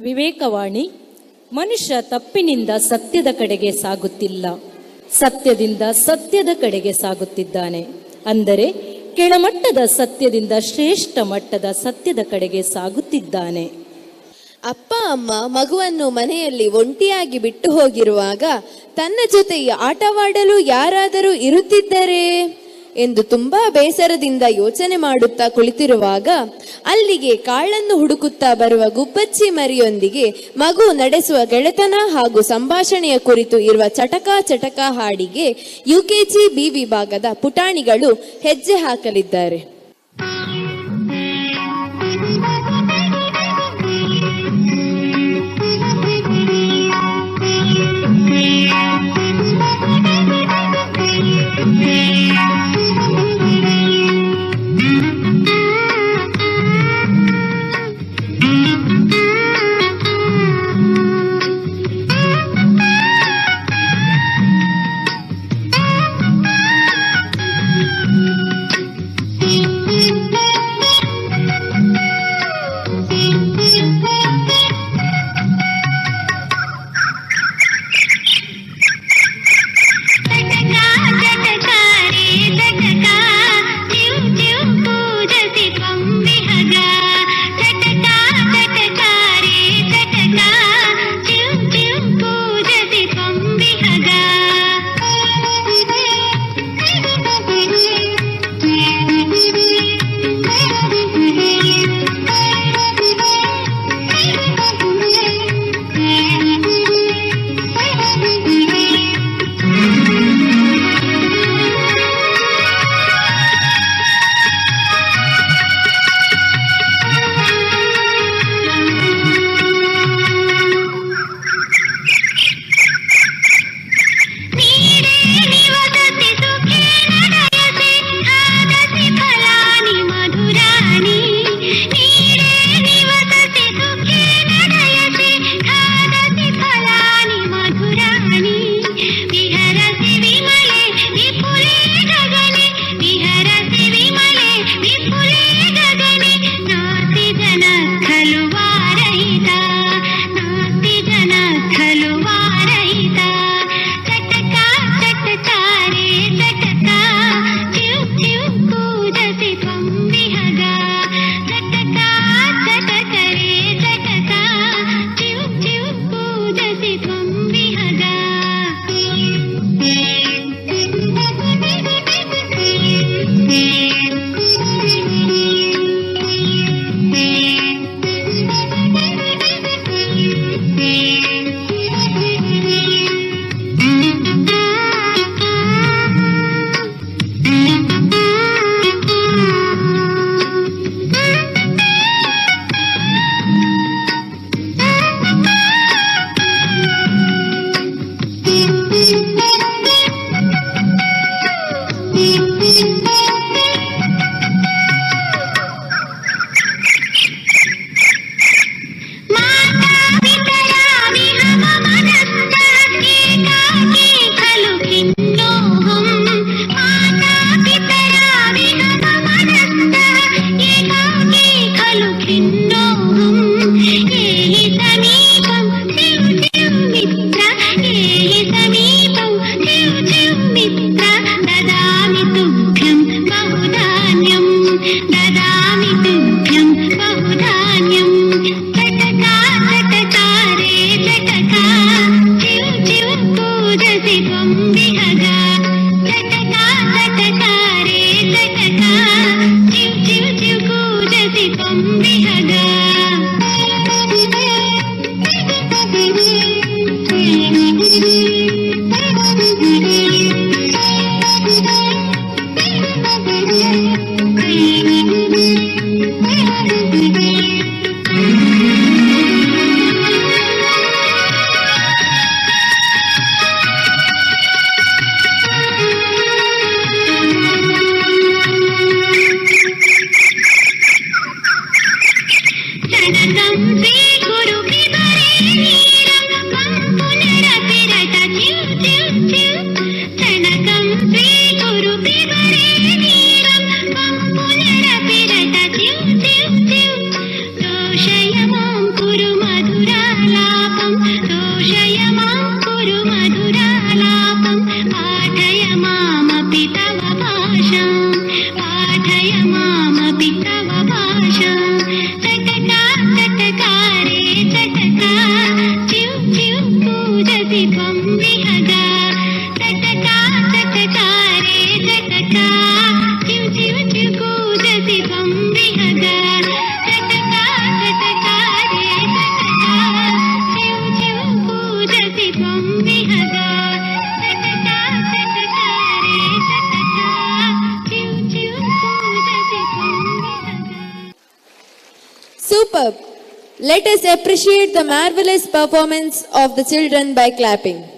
ವಿವೇಕವಾಣಿ. ಮನುಷ್ಯ ತಪ್ಪಿನಿಂದ ಸತ್ಯದ ಕಡೆಗೆ ಸಾಗುತ್ತಿಲ್ಲ, ಸತ್ಯದಿಂದ ಸತ್ಯದ ಕಡೆಗೆ ಸಾಗುತ್ತಿದ್ದಾನೆ. ಅಂದರೆ ಕೆಳಮಟ್ಟದ ಸತ್ಯದಿಂದ ಶ್ರೇಷ್ಠ ಮಟ್ಟದ ಸತ್ಯದ ಕಡೆಗೆ ಸಾಗುತ್ತಿದ್ದಾನೆ. ಅಪ್ಪ ಅಮ್ಮ ಮಗುವನ್ನು ಮನೆಯಲ್ಲಿ ಒಂಟಿಯಾಗಿ ಬಿಟ್ಟು ಹೋಗಿರುವಾಗ ತನ್ನ ಜೊತೆ ಆಟವಾಡಲು ಯಾರಾದರೂ ಇರುತ್ತಿದ್ದರೆ ಎಂದು ತುಂಬಾ ಬೇಸರದಿಂದ ಯೋಚನೆ ಮಾಡುತ್ತಾ ಕುಳಿತಿರುವಾಗ ಅಲ್ಲಿಗೆ ಕಾಳನ್ನು ಹುಡುಕುತ್ತಾ ಬರುವ ಗುಬ್ಬಚ್ಚಿ ಮರಿಯೊಂದಿಗೆ ಮಗು ನಡೆಸುವ ಗೆಳೆತನ ಹಾಗೂ ಸಂಭಾಷಣೆಯ ಕುರಿತು ಇರುವ ಚಟಕ ಚಟಕ ಹಾಡಿಗೆ UKG B ವಿಭಾಗದ ಪುಟಾಣಿಗಳು ಹೆಜ್ಜೆ ಹಾಕಲಿದ್ದಾರೆ. ಮಧುರ Superb. Let us appreciate the marvelous performance of the children by clapping.